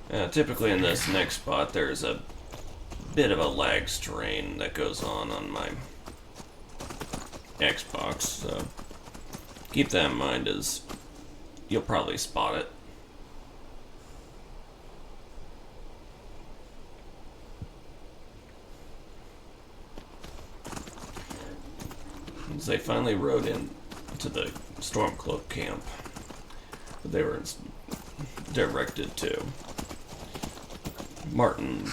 Typically in this next spot, there's a bit of a lag strain that goes on my Xbox, so keep that in mind as you'll probably spot it. As they finally rode in to the Stormcloak camp that they were directed to, Martin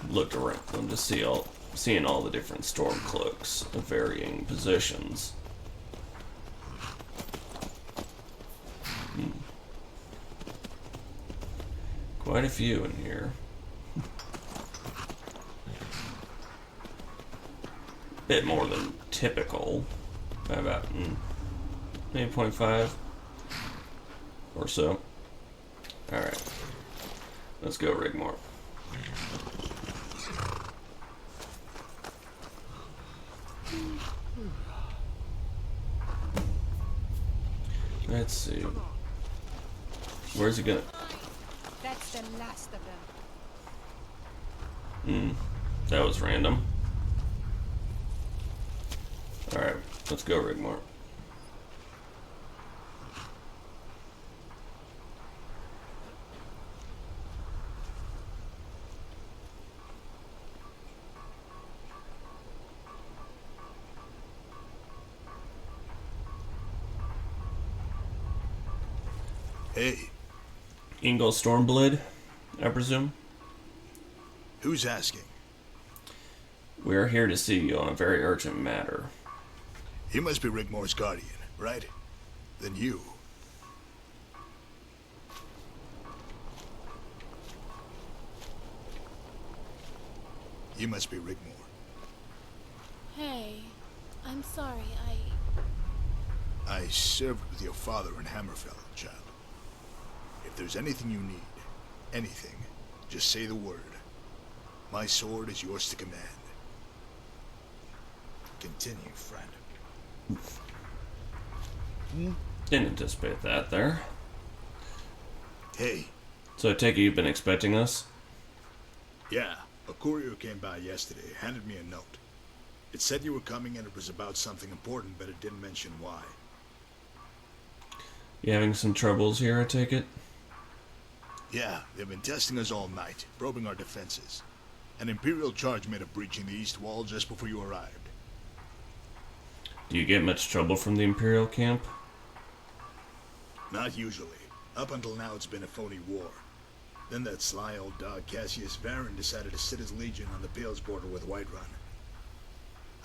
looked around them to seeing all the different Stormcloaks of varying positions. Quite a few in here. Bit more than typical. About maybe 0.5 or so. Alright. Let's go, Rigmor. Let's see. Where's he gonna? That's the last of them. That was random. Alright, let's go, Rigmor. Hey, Ingo Stormblade, I presume? who's asking? We are here to see you on a very urgent matter. You must be Rigmor's guardian, right? Then you. You must be Rigmor. Hey, I'm sorry, I served with your father in Hammerfell, child. If there's anything you need, anything, just say the word. My sword is yours to command. Continue, friend. Didn't anticipate that there. Hey, So I take it you've been expecting us? yeah, a courier came by yesterday, handed me a note. It said you were coming and it was about something important, but it didn't mention why. You having some troubles here, I take it? Yeah, they've been testing us all night, probing our defenses. An Imperial charge made of breaching the east wall just before you arrived. Do you get much trouble from the Imperial camp? Not usually. Up until now it's been a phony war. Then that sly old dog Cassius Varan decided to sit his legion on the Pales border with Whiterun.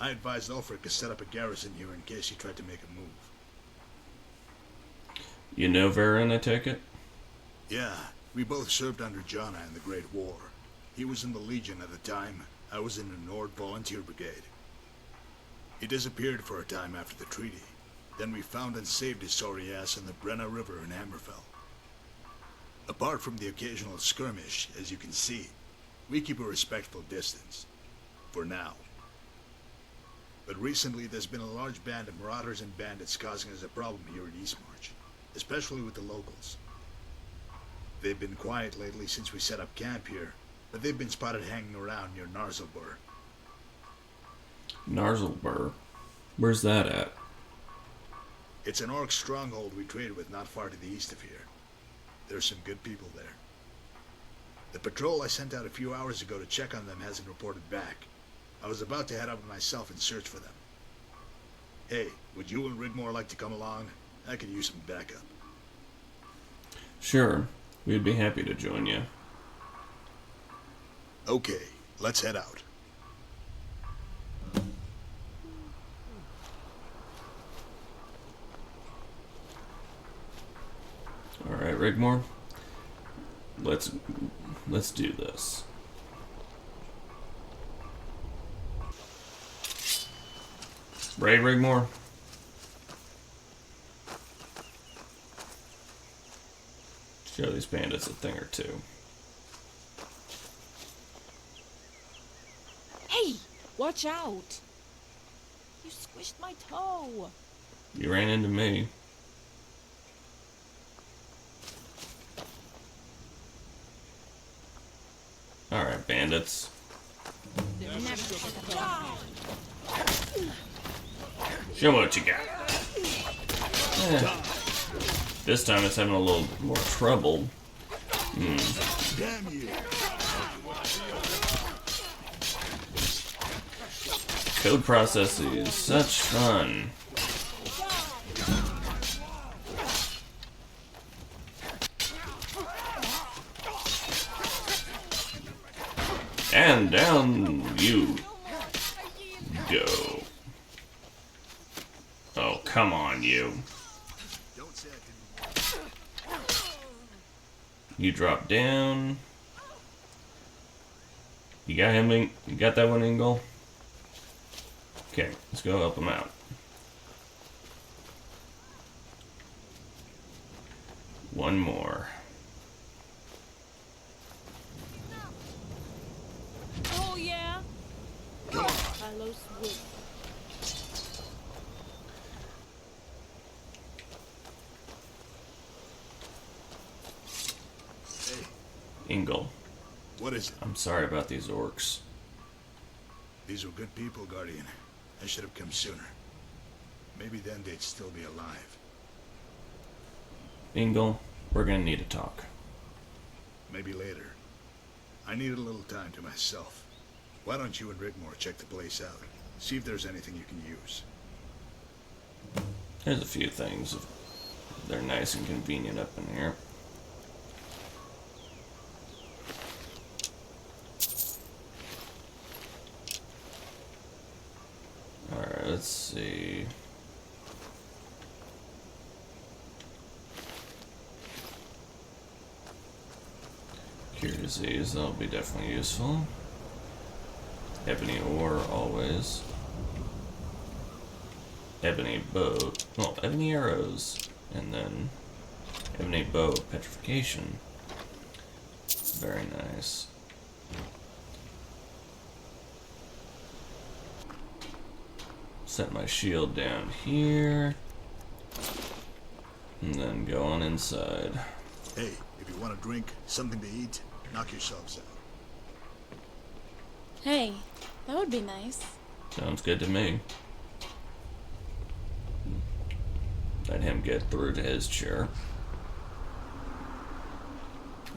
I advised Ulfric to set up a garrison here in case he tried to make a move. You know Varen, I take it? Yeah, we both served under Jonna in the Great War. He was in the Legion at the time. I was in the Nord Volunteer Brigade. He disappeared for a time after the treaty. Then we found and saved his sorry ass in the Brenna River in Hammerfell. Apart from the occasional skirmish, as you can see, we keep a respectful distance. For now. But recently there's been a large band of marauders and bandits causing us a problem here in Eastmarch, especially with the locals. They've been quiet lately since we set up camp here, but they've been spotted hanging around near Narzlbur. Narzlbur? Where's that at? It's an orc stronghold we trade with not far to the east of here. There's some good people there. The patrol I sent out a few hours ago to check on them hasn't reported back. I was about to head up myself and search for them. Hey, would you and Rigmor like to come along? I could use some backup. Sure, we'd be happy to join you. Okay, let's head out. Alright, Rigmor. Let's do this. Right, Rigmor? Show these bandits a thing or two. Hey, watch out! You squished my toe. You ran into me. Alright, bandits. They're never gonna Show me what you got. Eh. This time it's having a little more trouble. Damn you! Code processing is such fun. And down you go. Oh, come on, you. Don't say I didn't. You drop down. You got him, you got that one, Ingle? Okay, let's go help him out. One more. Oh yeah. Carlos would. Ingle, What is it? I'm sorry about these orcs. These were good people, Guardian. I should have come sooner. Maybe then they'd still be alive. Ingle, we're gonna need to talk. Maybe later. I need a little time to myself. Why don't you and Rigmor check the place out? See if there's anything you can use. There's a few things. They're nice and convenient up in here. Alright, let's see. Cure disease, that'll be definitely useful. Ebony ore, always. Ebony bow, well, ebony arrows, and then ebony bow petrification. Very nice. Set my shield down here, and then go on inside. Hey, if you want a drink, something to eat, knock yourselves out. Hey, that would be nice. Sounds good to me. Let him get through to his chair.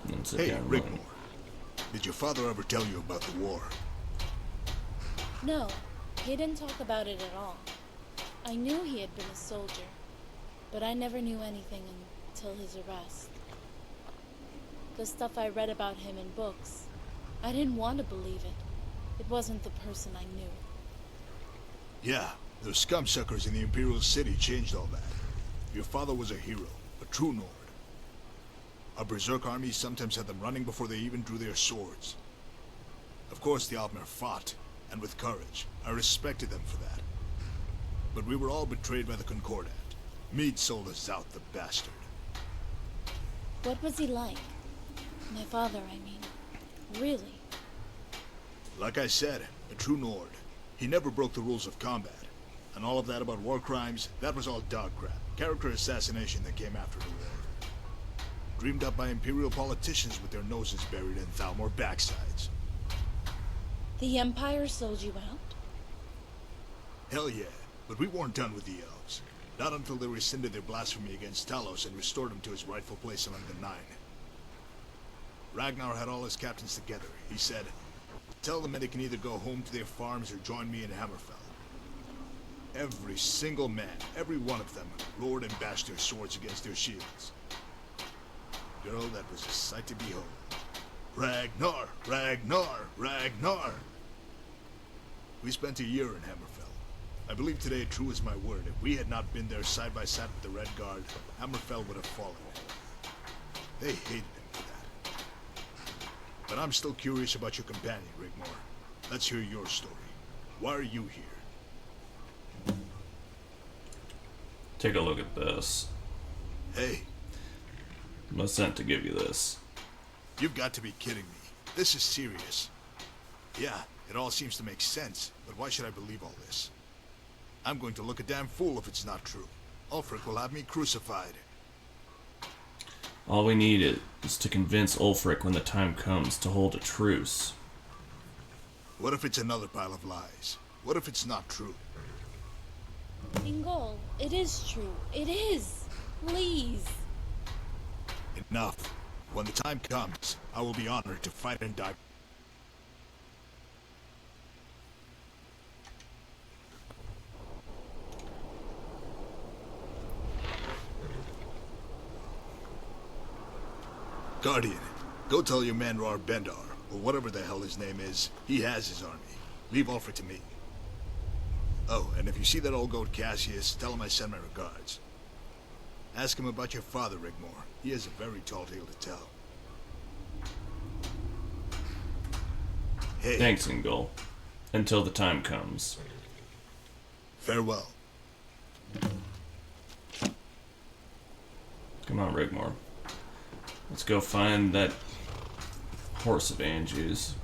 And then sit Hey, down. Rigmor. Did your father ever tell you about the war? No, he didn't talk about it at all. I knew he had been a soldier, but I never knew anything until his arrest. The stuff I read about him in books, I didn't want to believe it. It wasn't the person I knew. Yeah, those scumsuckers in the Imperial City changed all that. Your father was a hero, a true Nord. Our Berserk armies sometimes had them running before they even drew their swords. Of course the Altmer fought, and with courage. I respected them for that. But we were all betrayed by the Concordat. Meade sold us out, the bastard. What was he like? My father, I mean. Really? Like I said, a true Nord. He never broke the rules of combat. And all of that about war crimes, that was all dog crap. Character assassination that came after the war. Dreamed up by Imperial politicians with their noses buried in Thalmor backsides. The Empire sold you out? Hell yeah, but we weren't done with the elves. Not until they rescinded their blasphemy against Talos and restored him to his rightful place among the Nine. Ragnar had all his captains together. He said, "Tell them that they can either go home to their farms or join me in Hammerfell." Every single man, every one of them, roared and bashed their swords against their shields. Girl, that was a sight to behold. Ragnar! Ragnar! Ragnar! We spent a year in Hammerfell. I believe today, true as my word, if we had not been there side by side with the Red Guard, Hammerfell would have fallen. They hated him for that. But I'm still curious about your companion, Rigmor. Let's hear your story. Why are you here? Take a look at this. Hey, I was sent to give you this. you've got to be kidding me. This is serious. Yeah, it all seems to make sense, but why should I believe all this? I'm going to look a damn fool if it's not true. Ulfric will have me crucified. All we need is to convince Ulfric when the time comes to hold a truce. What if it's another pile of lies? What if it's not true? Ingol, it is true. It is. Please. Enough. When the time comes, I will be honored to fight and die. Guardian, go tell your man Rar Bendar, or whatever the hell his name is, he has his army. Leave Ulfric to me. Oh, and if you see that old goat Cassius, tell him I send my regards. Ask him about your father, Rigmor. He has a very tall tale to tell. Hey. Thanks, Ingol. Until the time comes. Farewell. Come on, Rigmor. Let's go find that horse of Angie's.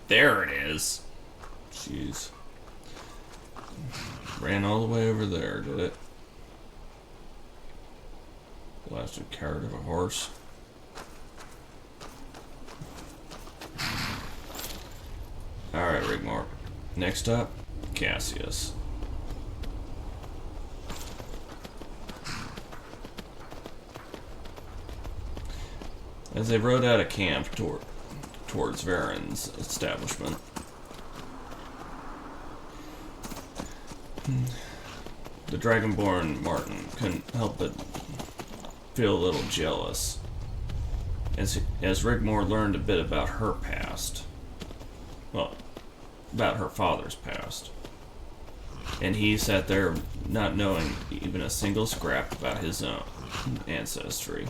There it is. Jeez. Ran all the way over there, did it? Blasted coward of a horse. Alright, Rigmor. Next up, Cassius. As they rode out of camp towards Varen's establishment, the Dragonborn Martin couldn't help but feel a little jealous as Rigmor learned a bit about her past. Well, about her father's past. And he sat there not knowing even a single scrap about his own ancestry.